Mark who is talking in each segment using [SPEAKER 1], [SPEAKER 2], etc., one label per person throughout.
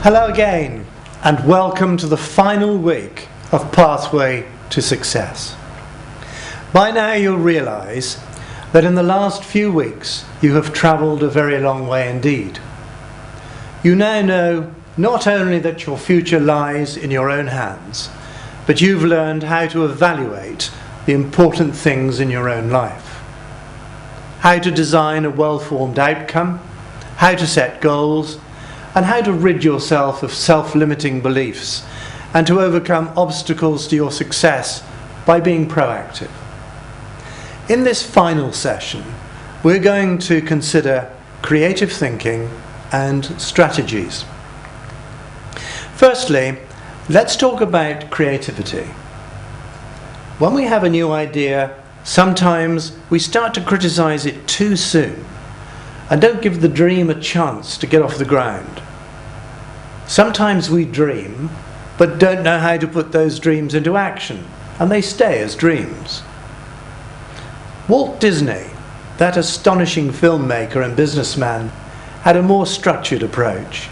[SPEAKER 1] Hello again, and welcome to the final week of Pathway to Success. By now you'll realise that in the last few weeks you have travelled a very long way indeed. You now know not only that your future lies in your own hands, but you've learned how to evaluate the important things in your own life. How to design a well-formed outcome, how to set goals, and how to rid yourself of self-limiting beliefs and to overcome obstacles to your success by being proactive. In this final session, we're going to consider creative thinking and strategies. Firstly, let's talk about creativity. When we have a new idea, sometimes we start to criticize it too soon and don't give the dream a chance to get off the ground. Sometimes we dream, but don't know how to put those dreams into action, and they stay as dreams. Walt Disney, that astonishing filmmaker and businessman, had a more structured approach.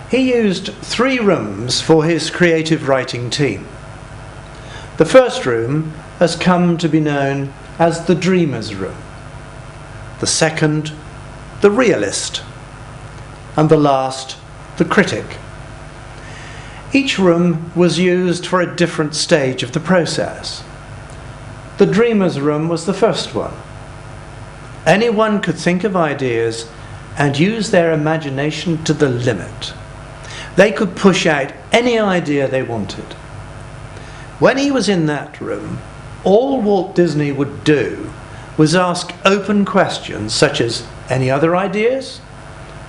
[SPEAKER 1] He used 3 rooms for his creative writing team. The first room has come to be known as the dreamer's room. The second, the realist, and the last, the critic. Each room was used for a different stage of the process. The dreamer's room was the first one. Anyone could think of ideas and use their imagination to the limit. They could push out any idea they wanted. When he was in that room, all Walt Disney would do was ask open questions such as, "Any other ideas?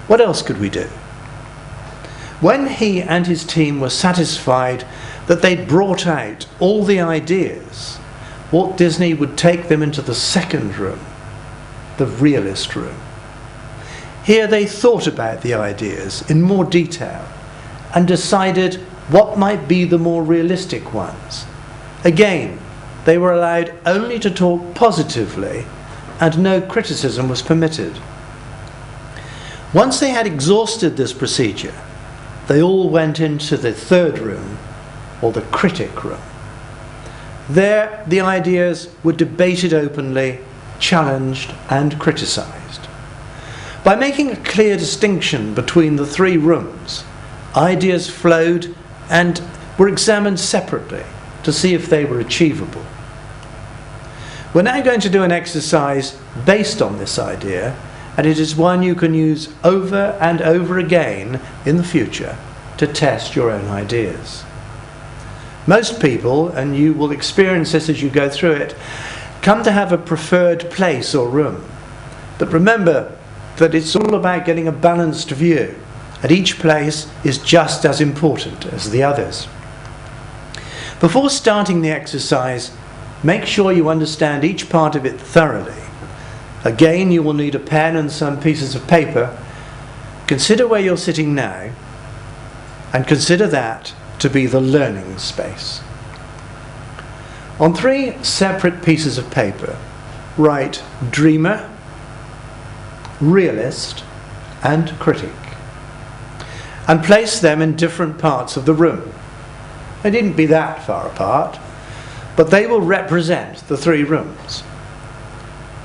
[SPEAKER 1] What else could we do?" When he and his team were satisfied that they'd brought out all the ideas, Walt Disney would take them into the second room, the realist room. Here they thought about the ideas in more detail and decided what might be the more realistic ones. Again, they were allowed only to talk positively and no criticism was permitted. Once they had exhausted this procedure, they all went into the third room, or the critic room. There, the ideas were debated openly, challenged and criticised. By making a clear distinction between the 3 rooms, ideas flowed and were examined separately to see if they were achievable. We're now going to do an exercise based on this idea, and it is one you can use over and over again in the future to test your own ideas. Most people, and you will experience this as you go through it, come to have a preferred place or room. But remember that it's all about getting a balanced view, and each place is just as important as the others. Before starting the exercise, make sure you understand each part of it thoroughly. Again, you will need a pen and some pieces of paper. Consider where you're sitting now, and consider that to be the learning space. On 3 separate pieces of paper, write dreamer, realist, and critic, and place them in different parts of the room. They needn't be that far apart, but they will represent the 3 rooms.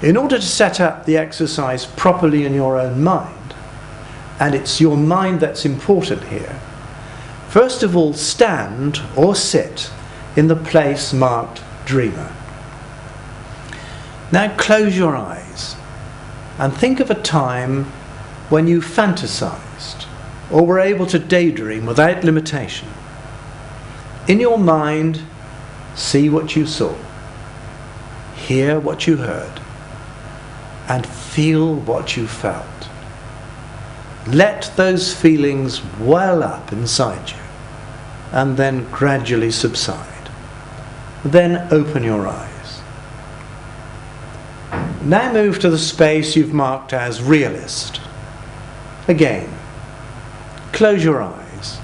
[SPEAKER 1] In order to set up the exercise properly in your own mind, and it's your mind that's important here, first of all stand or sit in the place marked dreamer. Now close your eyes and think of a time when you fantasized or were able to daydream without limitation. In your mind, see what you saw, hear what you heard, and feel what you felt. Let those feelings well up inside you and then gradually subside. Then open your eyes. Now move to the space you've marked as realist. Again, close your eyes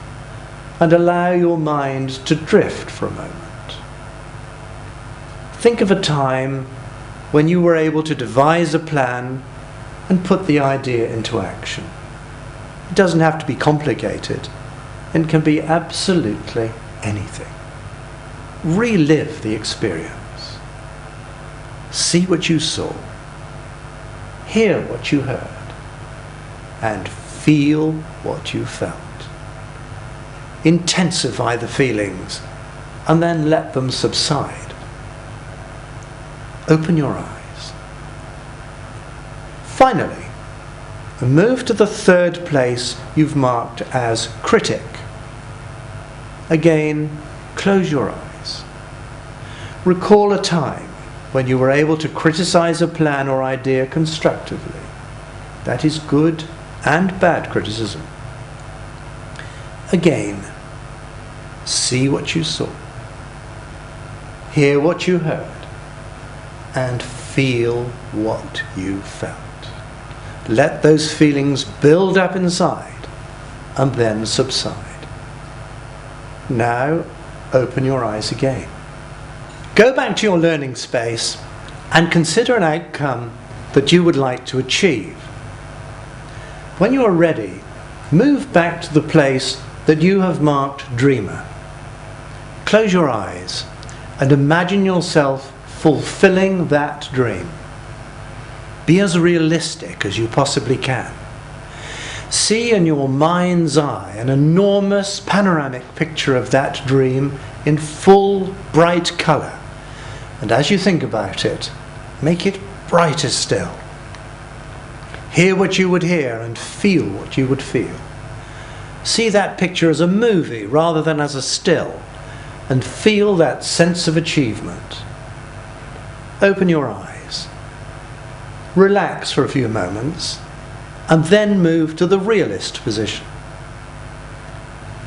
[SPEAKER 1] and allow your mind to drift for a moment. Think of a time when you were able to devise a plan and put the idea into action. It doesn't have to be complicated. It can be absolutely anything. Relive the experience. See what you saw. Hear what you heard. And feel what you felt. Intensify the feelings and then let them subside. Open your eyes. Finally, move to the third place you've marked as critic. Again, close your eyes. Recall a time when you were able to criticize a plan or idea constructively. That is good and bad criticism. Again, see what you saw, hear what you heard, and feel what you felt. Let those feelings build up inside and then subside. Now, open your eyes again. Go back to your learning space and consider an outcome that you would like to achieve. When you are ready, move back to the place that you have marked Dreamer. Close your eyes and imagine yourself fulfilling that dream. Be as realistic as you possibly can. See in your mind's eye an enormous panoramic picture of that dream in full, bright colour. And as you think about it, make it brighter still. Hear what you would hear and feel what you would feel. See that picture as a movie rather than as a still, and feel that sense of achievement. Open your eyes. Relax for a few moments, and then move to the realist position.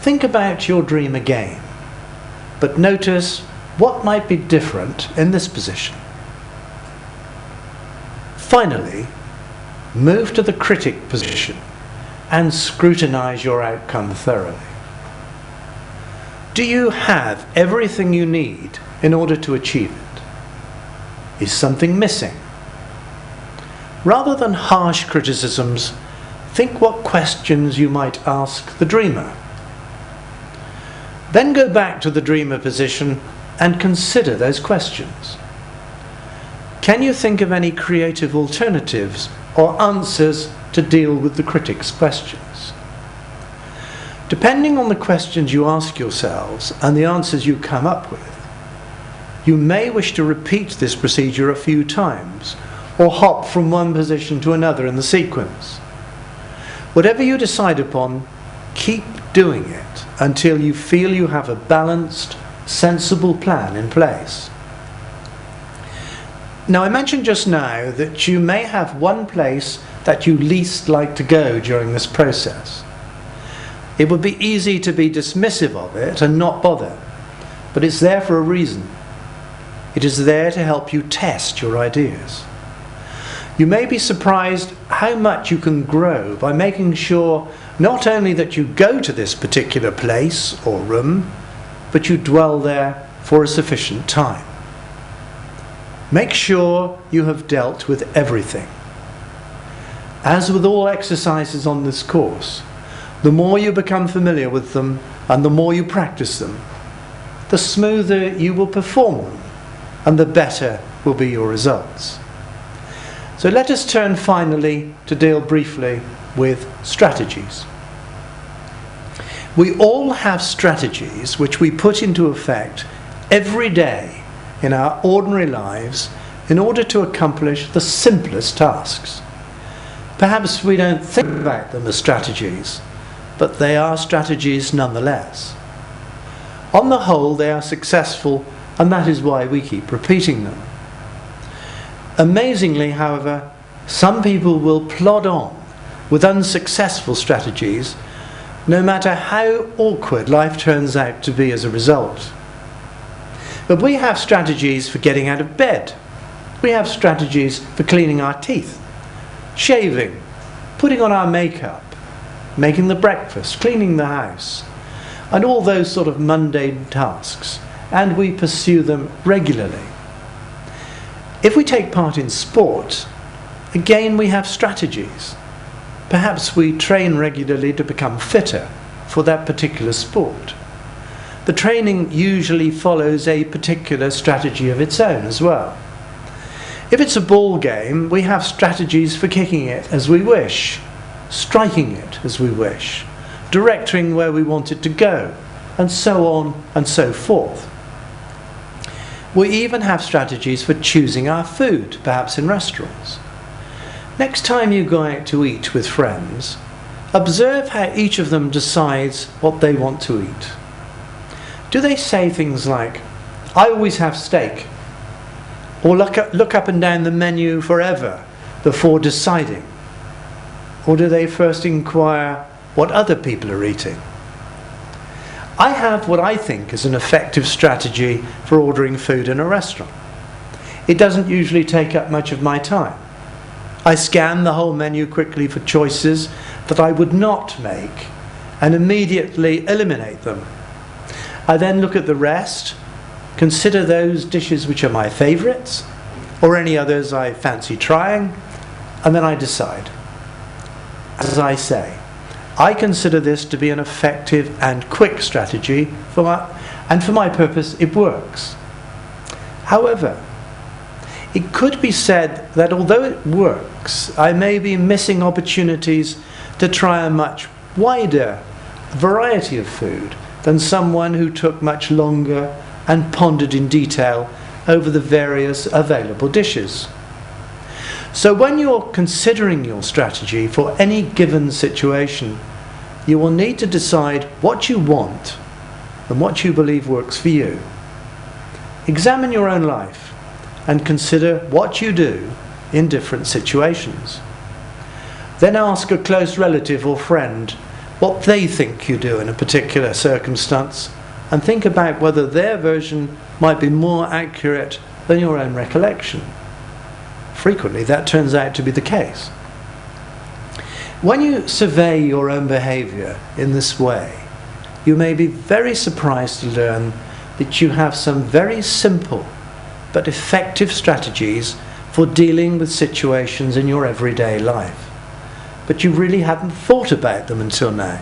[SPEAKER 1] Think about your dream again, but notice what might be different in this position. Finally, move to the critic position and scrutinize your outcome thoroughly. Do you have everything you need in order to achieve it? Is something missing? Rather than harsh criticisms, think what questions you might ask the dreamer. Then go back to the dreamer position and consider those questions. Can you think of any creative alternatives or answers to deal with the critic's questions? Depending on the questions you ask yourselves and the answers you come up with, you may wish to repeat this procedure a few times or hop from one position to another in the sequence. Whatever you decide upon, keep doing it until you feel you have a balanced, sensible plan in place. Now, I mentioned just now that you may have one place that you least like to go during this process. It would be easy to be dismissive of it and not bother, but it's there for a reason. It is there to help you test your ideas. You may be surprised how much you can grow by making sure not only that you go to this particular place or room, but you dwell there for a sufficient time. Make sure you have dealt with everything. As with all exercises on this course, the more you become familiar with them and the more you practice them, the smoother you will perform them and the better will be your results. So let us turn finally to deal briefly with strategies. We all have strategies which we put into effect every day in our ordinary lives in order to accomplish the simplest tasks. Perhaps we don't think about them as strategies, but they are strategies nonetheless. On the whole, they are successful, and that is why we keep repeating them. Amazingly, however, some people will plod on with unsuccessful strategies, no matter how awkward life turns out to be as a result. But we have strategies for getting out of bed. We have strategies for cleaning our teeth, shaving, putting on our makeup, making the breakfast, cleaning the house, and all those sort of mundane tasks, and we pursue them regularly. If we take part in sport, again we have strategies. Perhaps we train regularly to become fitter for that particular sport. The training usually follows a particular strategy of its own as well. If it's a ball game, we have strategies for kicking it as we wish, striking it as we wish, directing where we want it to go, and so on and so forth. We even have strategies for choosing our food, perhaps in restaurants. Next time you go out to eat with friends, observe how each of them decides what they want to eat. Do they say things like, "I always have steak," or look up and down the menu forever before deciding? Or do they first inquire what other people are eating? I have what I think is an effective strategy for ordering food in a restaurant. It doesn't usually take up much of my time. I scan the whole menu quickly for choices that I would not make and immediately eliminate them. I then look at the rest, consider those dishes which are my favourites, or any others I fancy trying, and then I decide. As I say, I consider this to be an effective and quick strategy, and for my purpose it works. However, it could be said that although it works, I may be missing opportunities to try a much wider variety of food than someone who took much longer and pondered in detail over the various available dishes. So when you're considering your strategy for any given situation, you will need to decide what you want and what you believe works for you. Examine your own life and consider what you do in different situations. Then ask a close relative or friend what they think you do in a particular circumstance, and think about whether their version might be more accurate than your own recollection. Frequently that turns out to be the case. When you survey your own behaviour in this way, you may be very surprised to learn that you have some very simple but effective strategies for dealing with situations in your everyday life, but you really hadn't thought about them until now.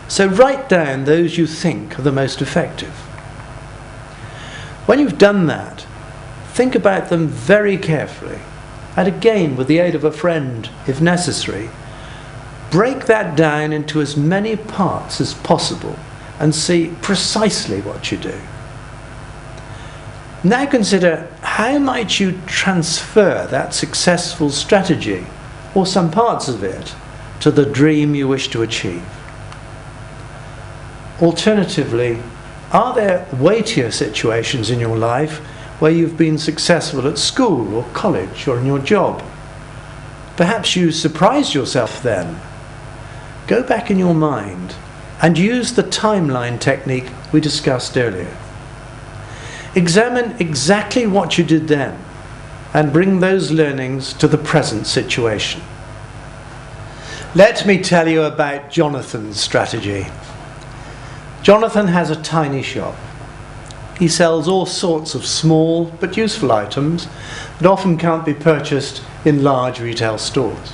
[SPEAKER 1] So write down those you think are the most effective. When you've done that, think about them very carefully, and again with the aid of a friend if necessary, break that down into as many parts as possible and see precisely what you do. Now consider, how might you transfer that successful strategy, or some parts of it, to the dream you wish to achieve? Alternatively, are there weightier situations in your life where you've been successful at school or college or in your job? Perhaps you surprised yourself then. Go back in your mind and use the timeline technique we discussed earlier. Examine exactly what you did then and bring those learnings to the present situation. Let me tell you about Jonathan's strategy. Jonathan has a tiny shop. He sells all sorts of small but useful items that often can't be purchased in large retail stores.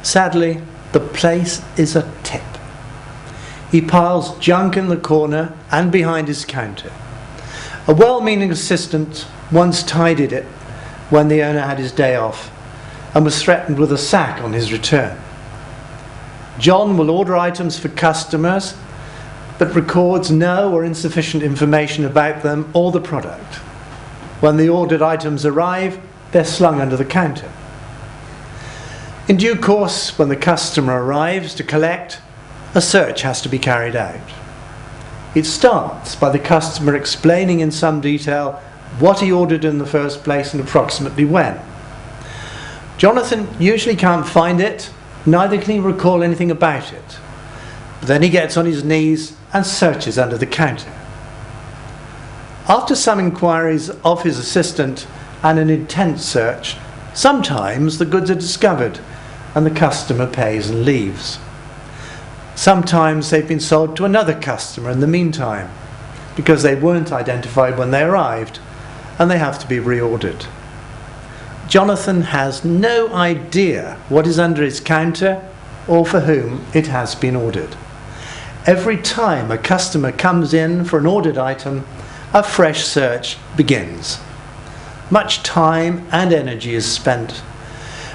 [SPEAKER 1] Sadly, the place is a tip. He piles junk in the corner and behind his counter. A well-meaning assistant once tidied it when the owner had his day off and was threatened with a sack on his return. John will order items for customers but records no or insufficient information about them or the product. When the ordered items arrive, they're slung under the counter. In due course, when the customer arrives to collect, a search has to be carried out. It starts by the customer explaining in some detail what he ordered in the first place and approximately when. Jonathan usually can't find it, neither can he recall anything about it. But then he gets on his knees and searches under the counter. After some inquiries of his assistant and an intense search, sometimes the goods are discovered and the customer pays and leaves. Sometimes they've been sold to another customer in the meantime because they weren't identified when they arrived and they have to be reordered. Jonathan has no idea what is under his counter or for whom it has been ordered. Every time a customer comes in for an ordered item, a fresh search begins. Much time and energy is spent,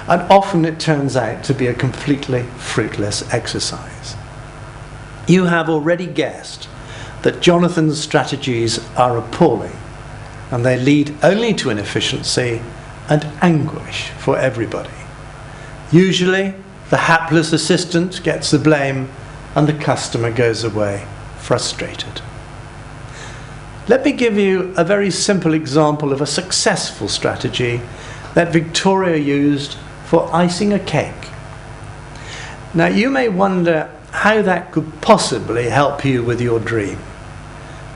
[SPEAKER 1] and often it turns out to be a completely fruitless exercise. You have already guessed that Jonathan's strategies are appalling, and they lead only to inefficiency and anguish for everybody. Usually, the hapless assistant gets the blame and the customer goes away frustrated. Let me give you a very simple example of a successful strategy that Victoria used for icing a cake. Now, you may wonder how that could possibly help you with your dream.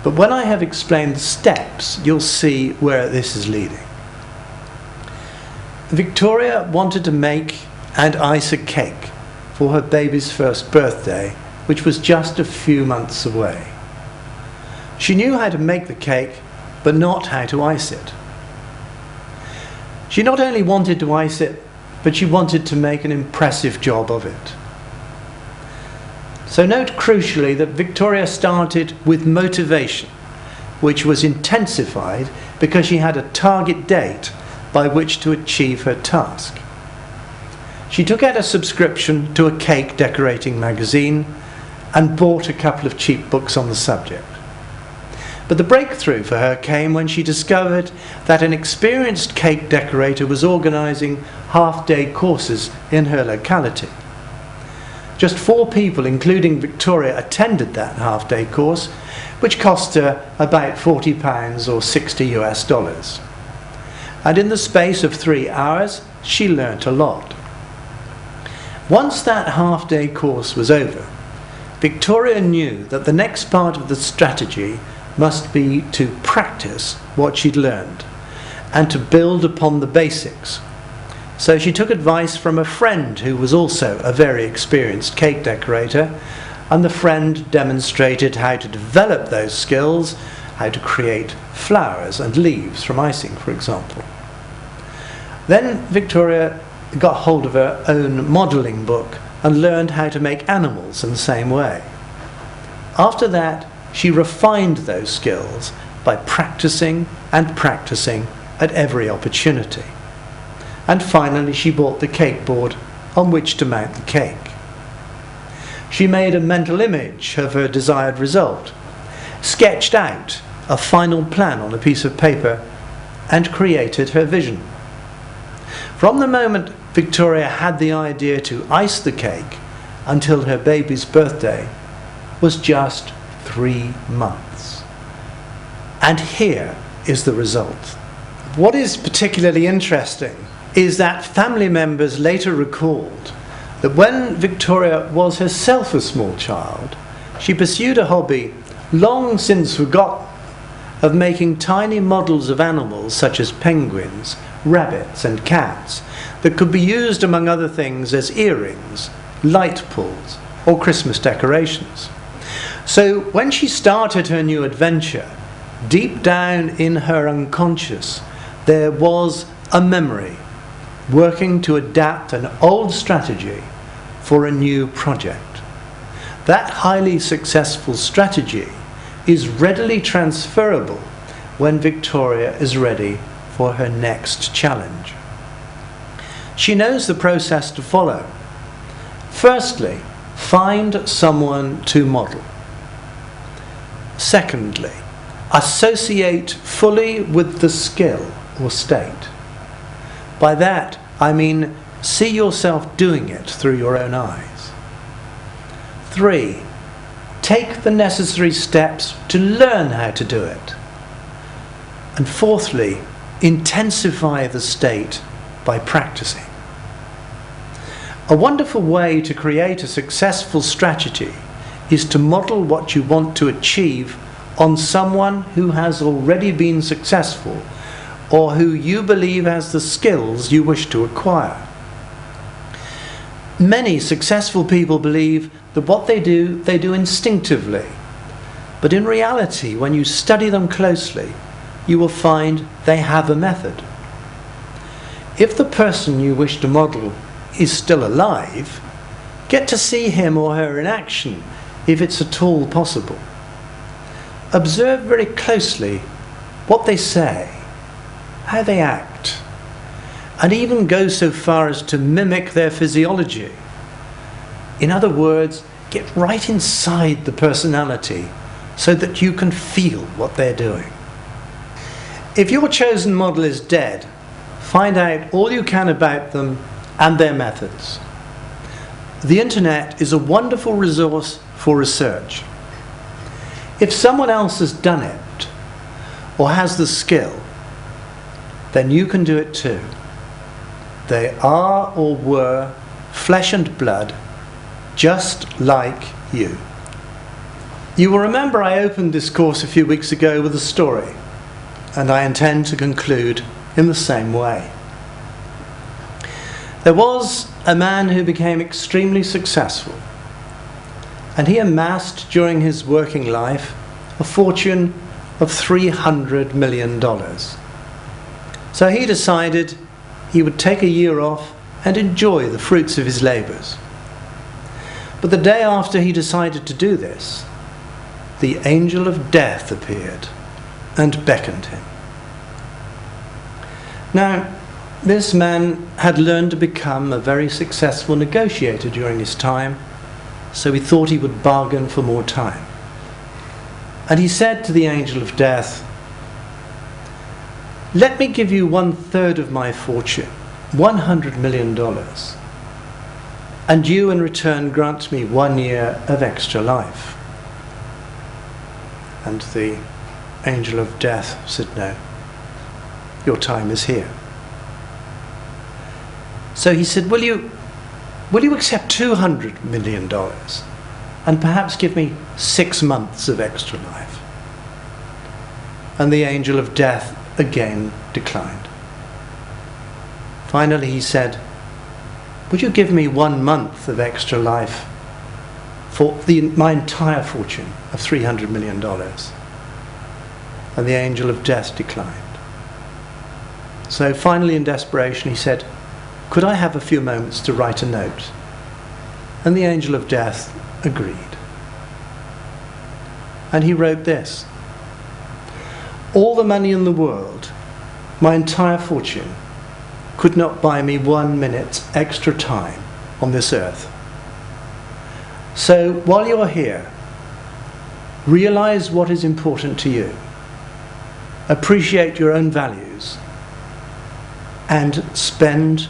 [SPEAKER 1] But when I have explained the steps, you'll see where this is leading. Victoria wanted to make and ice a cake for her baby's first birthday, which was just a few months away. She knew how to make the cake, but not how to ice it. She not only wanted to ice it, but she wanted to make an impressive job of it. So note crucially that Victoria started with motivation, which was intensified because she had a target date by which to achieve her task. She took out a subscription to a cake decorating magazine and bought a couple of cheap books on the subject. But the breakthrough for her came when she discovered that an experienced cake decorator was organising half-day courses in her locality. Just 4 people, including Victoria, attended that half-day course, which cost her about £40 or $60. And in the space of 3 hours, she learnt a lot. Once that half-day course was over, Victoria knew that the next part of the strategy must be to practice what she'd learned and to build upon the basics. So she took advice from a friend who was also a very experienced cake decorator, and the friend demonstrated how to develop those skills, how to create flowers and leaves from icing, for example. Then Victoria got hold of her own modelling book and learned how to make animals in the same way. After that, she refined those skills by practicing and practicing at every opportunity. And finally, she bought the cake board on which to mount the cake. She made a mental image of her desired result, sketched out a final plan on a piece of paper, and created her vision. From the moment Victoria had the idea to ice the cake until her baby's birthday was just 3 months. And here is the result. What is particularly interesting is that family members later recalled that when Victoria was herself a small child, she pursued a hobby long since forgotten of making tiny models of animals such as penguins, rabbits and cats that could be used, among other things, as earrings, light pulls or Christmas decorations. So when she started her new adventure, deep down in her unconscious, there was a memory working to adapt an old strategy for a new project. That highly successful strategy is readily transferable when Victoria is ready for her next challenge. She knows the process to follow. Firstly, find someone to model. Secondly, associate fully with the skill or state. By that, I mean see yourself doing it through your own eyes. 3, take the necessary steps to learn how to do it. And fourthly, intensify the state by practicing. A wonderful way to create a successful strategy is to model what you want to achieve on someone who has already been successful or who you believe has the skills you wish to acquire. Many successful people believe that what they do instinctively. But in reality, when you study them closely, you will find they have a method. if the person you wish to model is still alive, get to see him or her in action if it's at all possible. Observe very closely what they say, how they act, and even go so far as to mimic their physiology. In other words, get right inside the personality so that you can feel what they're doing. If your chosen model is dead, find out all you can about them and their methods. The internet is a wonderful resource for research. If someone else has done it or has the skill, then you can do it too. They are or were flesh and blood, just like you. You will remember I opened this course a few weeks ago with a story, and I intend to conclude in the same way. There was a man who became extremely successful, and he amassed during his working life a fortune of $300 million. So he decided he would take a year off and enjoy the fruits of his labours. But the day after he decided to do this, the angel of death appeared and beckoned him. Now, this man had learned to become a very successful negotiator during his time, so he thought he would bargain for more time. And he said to the angel of death, "Let me give you 1/3 of my fortune, $100 million, and you in return grant me 1 year of extra life." And the angel of death said, "No, your time is here." So he said, will you accept $200 million and perhaps give me 6 months of extra life? And the angel of death again declined. Finally he said, "Would you give me 1 month of extra life for my entire fortune of $300 million? And the angel of death declined. So finally, in desperation, he said, "Could I have a few moments to write a note?" And the angel of death agreed. And he wrote this: "All the money in the world, my entire fortune, could not buy me 1 minute's extra time on this earth. So while you're here, realize what is important to you, appreciate your own values, and spend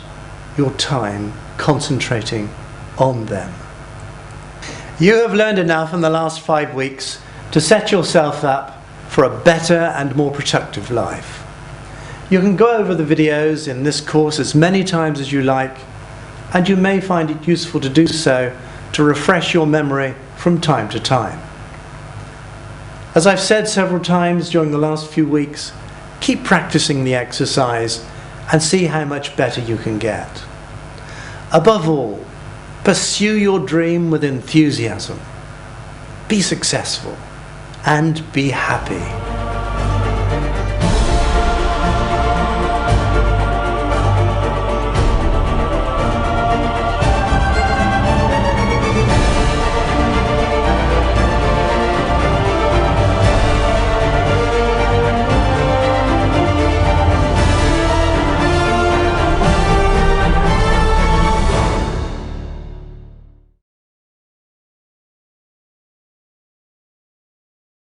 [SPEAKER 1] your time concentrating on them." You have learned enough in the last 5 weeks to set yourself up for a better and more productive life. You can go over the videos in this course as many times as you like, and you may find it useful to do so to refresh your memory from time to time. As I've said several times during the last few weeks, keep practicing the exercise and see how much better you can get. Above all, pursue your dream with enthusiasm. Be successful and be happy.